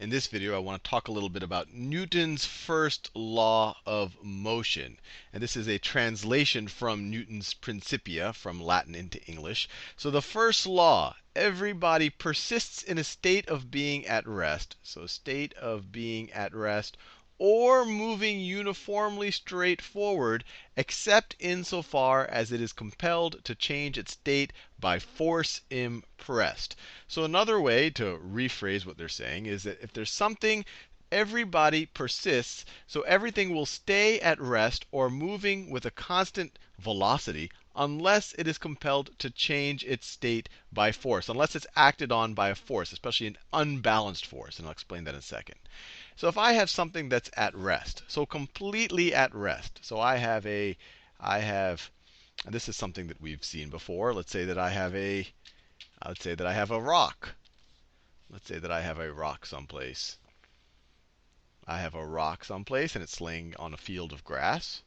In this video, I want to talk a little bit about Newton's first law of motion. And this is a translation from Newton's Principia from Latin into English. So the first law, everybody persists in a state of being at rest. So state of being at rest or moving uniformly straight forward, except insofar as it is compelled to change its state by force impressed. So another way to rephrase what they're saying is that if there's something, everybody persists, so everything will stay at rest or moving with a constant velocity unless it is compelled to change its state by force, unless it's acted on by a force, especially an unbalanced force. And I'll explain that in a second. So if I have something that's at rest, so completely at rest, so and this is something that we've seen before. Let's say that I have a rock. Let's say that I have a rock someplace. I have a rock someplace, and it's laying on a field of grass.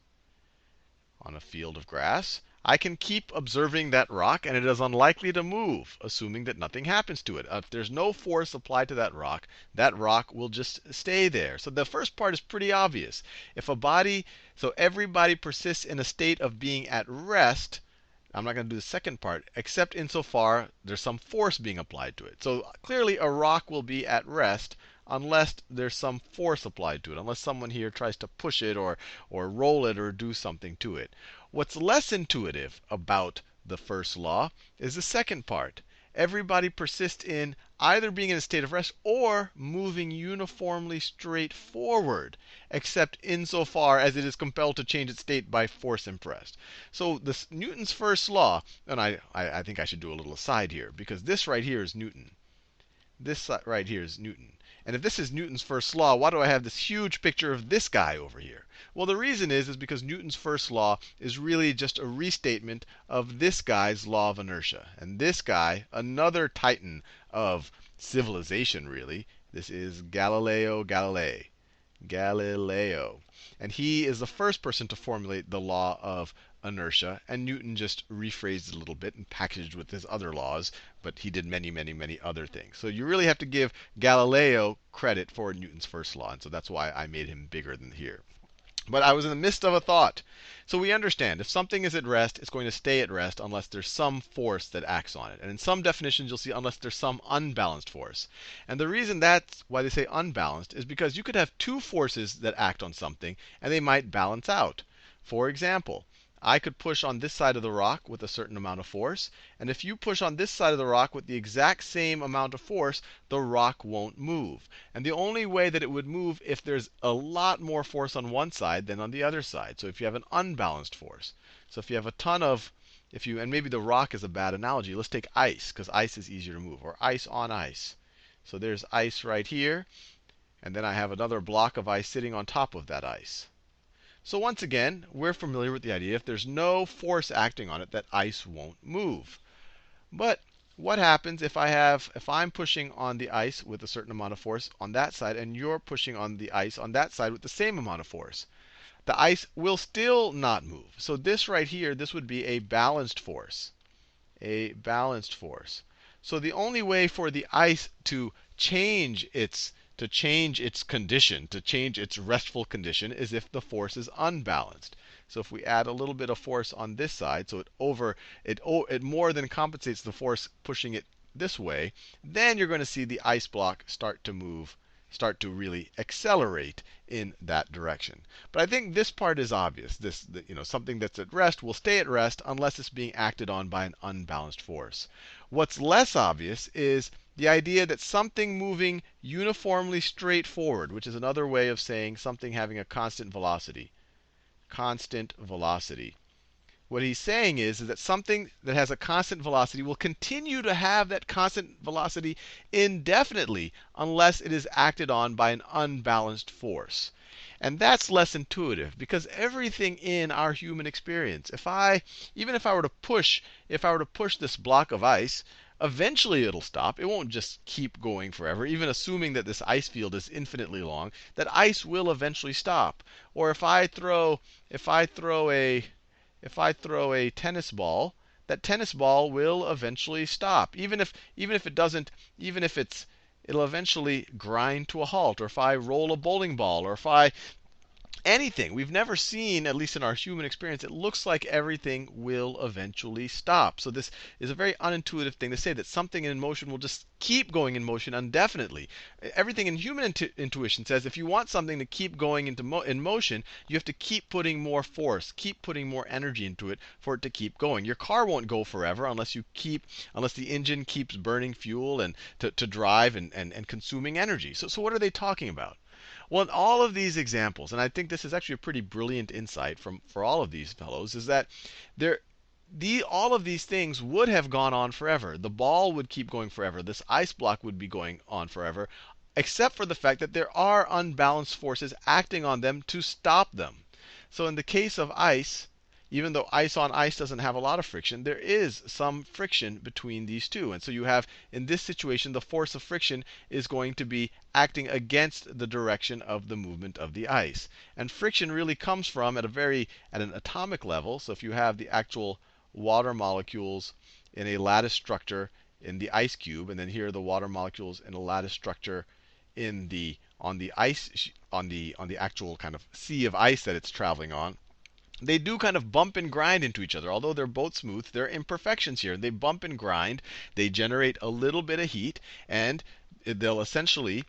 On a field of grass, I can keep observing that rock, and it is unlikely to move, assuming that nothing happens to it. If there's no force applied to that rock will just stay there. So the first part is pretty obvious. So everybody persists in a state of being at rest. I'm not going to do the second part, except insofar there's some force being applied to it. So clearly a rock will be at rest unless there's some force applied to it, unless someone here tries to push it or roll it or do something to it. What's less intuitive about the first law is the second part. Everybody persists in either being in a state of rest or moving uniformly straight forward, except insofar as it is compelled to change its state by force impressed. So this Newton's first law, and I think I should do a little aside here, because this right here is Newton. This right here is Newton. And if this is Newton's first law, why do I have this huge picture of this guy over here? Well, the reason is because Newton's first law is really just a restatement of this guy's law of inertia. And this guy, another titan of civilization, really, this is Galileo Galilei. Galileo. And he is the first person to formulate the law of inertia. And Newton just rephrased it a little bit and packaged with his other laws. But he did many, many, many other things. So you really have to give Galileo credit for Newton's first law. And so that's why I made him bigger than here. But I was in the midst of a thought. So we understand if something is at rest, it's going to stay at rest unless there's some force that acts on it. And in some definitions, you'll see unless there's some unbalanced force. And the reason that's why they say unbalanced is because you could have two forces that act on something, and they might balance out. For example, I could push on this side of the rock with a certain amount of force. And if you push on this side of the rock with the exact same amount of force, the rock won't move. And the only way that it would move if there's a lot more force on one side than on the other side. So if you have an unbalanced force. So if you have a ton of, and maybe the rock is a bad analogy. Let's take ice, because ice is easier to move, or ice on ice. So there's ice right here. And then I have another block of ice sitting on top of that ice. So once again, we're familiar with the idea if there's no force acting on it, that ice won't move. But what happens if I'm pushing on the ice with a certain amount of force on that side, and you're pushing on the ice on that side with the same amount of force? The ice will still not move. So this right here, this would be a balanced force. A balanced force. So the only way for the ice to change its condition, to change its restful condition, is if the force is unbalanced. So if we add a little bit of force on this side, so it more than compensates the force pushing it this way, then you're going to see the ice block start to move, start to really accelerate in that direction. But I think this part is obvious. Something that's at rest will stay at rest unless it's being acted on by an unbalanced force. What's less obvious is the idea that something moving uniformly straight forward, which is another way of saying something having a constant velocity. Constant velocity. What he's saying is that something that has a constant velocity will continue to have that constant velocity indefinitely unless it is acted on by an unbalanced force. And that's less intuitive because everything in our human experience, even if I were to push this block of ice, eventually it'll stop. It won't just keep going forever. Even assuming that this ice field is infinitely long, that ice will eventually stop. Or if I throw a tennis ball, that tennis ball will eventually stop. Even if it'll eventually grind to a halt. Or if I roll a bowling ball, or if I anything. We've never seen, at least in our human experience, it looks like everything will eventually stop. So this is a very unintuitive thing to say, that something in motion will just keep going in motion indefinitely. Everything in human intuition says if you want something to keep going in motion, you have to keep putting more force, keep putting more energy into it for it to keep going. Your car won't go forever unless the engine keeps burning fuel and to drive and consuming energy. So what are they talking about? Well, in all of these examples, and I think this is actually a pretty brilliant insight for all of these fellows, is that all of these things would have gone on forever. The ball would keep going forever. This ice block would be going on forever, except for the fact that there are unbalanced forces acting on them to stop them. So in the case of ice, even though ice on ice doesn't have a lot of friction, there is some friction between these two. And so you have, in this situation, the force of friction is going to be acting against the direction of the movement of the ice. And friction really comes from at an atomic level. So if you have the actual water molecules in a lattice structure in the ice cube, and then here are the water molecules in a lattice structure on the actual kind of sea of ice that it's traveling on, they do kind of bump and grind into each other. Although they're both smooth, there are imperfections here. They bump and grind. They generate a little bit of heat, and they'll essentially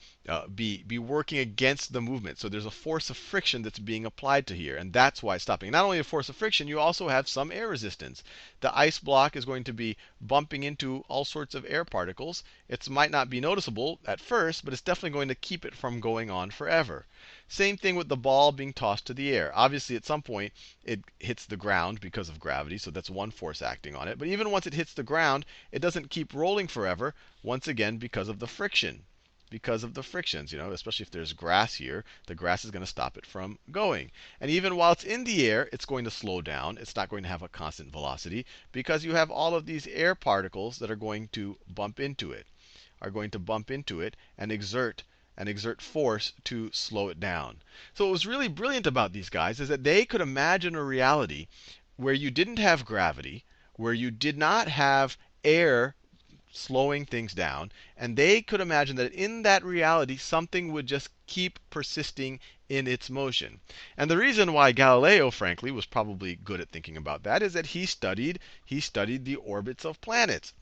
be working against the movement. So there's a force of friction that's being applied to here, and that's why it's stopping. Not only a force of friction, you also have some air resistance. The ice block is going to be bumping into all sorts of air particles. It might not be noticeable at first, but it's definitely going to keep it from going on forever. Same thing with the ball being tossed to the air. Obviously, at some point, it hits the ground because of gravity, so that's one force acting on it. But even once it hits the ground, it doesn't keep rolling forever, once again, because of the friction. Because of the frictions, especially if there's grass here, the grass is going to stop it from going. And even while it's in the air, it's going to slow down. It's not going to have a constant velocity because you have all of these air particles that are going to bump into it, and exert force to slow it down. So what was really brilliant about these guys is that they could imagine a reality where you didn't have gravity, where you did not have air slowing things down, and they could imagine that in that reality something would just keep persisting in its motion. And the reason why Galileo, frankly, was probably good at thinking about that is that he studied the orbits of planets.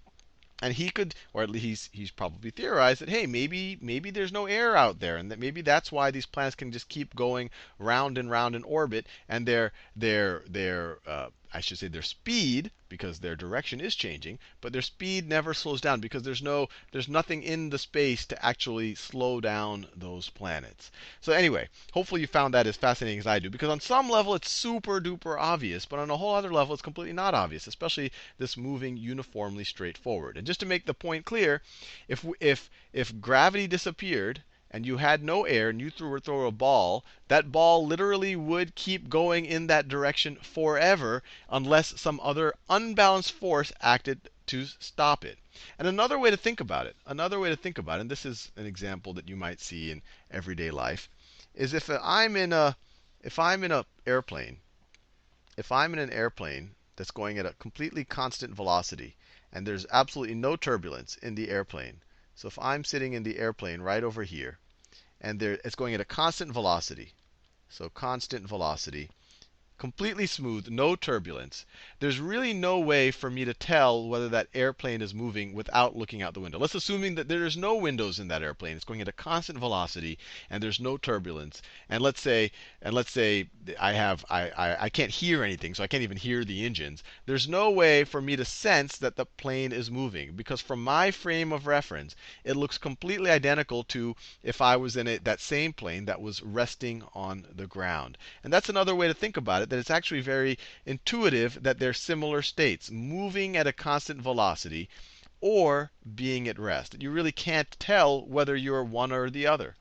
And he could, or at least he's probably theorized that, hey, maybe there's no air out there, and that maybe that's why these planets can just keep going round and round in orbit, and I should say their speed, because their direction is changing, but their speed never slows down because there's nothing in the space to actually slow down those planets. So anyway, hopefully you found that as fascinating as I do, because on some level it's super duper obvious, but on a whole other level it's completely not obvious, especially this moving uniformly straight forward. And just to make the point clear, if gravity disappeared and you had no air and you throw a ball, that ball literally would keep going in that direction forever unless some other unbalanced force acted to stop it. And another way to think about it, and this is an example that you might see in everyday life, is if I'm in an airplane that's going at a completely constant velocity, and there's absolutely no turbulence in the airplane. So if I'm sitting in the airplane right over here, and it's going at a constant velocity, so constant velocity, completely smooth, no turbulence, there's really no way for me to tell whether that airplane is moving without looking out the window. Let's assuming that there's no windows in that airplane. It's going at a constant velocity and there's no turbulence. And let's say I can't hear anything, so I can't even hear the engines. There's no way for me to sense that the plane is moving, because from my frame of reference, it looks completely identical to if I was in that same plane that was resting on the ground. And that's another way to think about it, that it's actually very intuitive that they're similar states, moving at a constant velocity or being at rest. You really can't tell whether you're one or the other.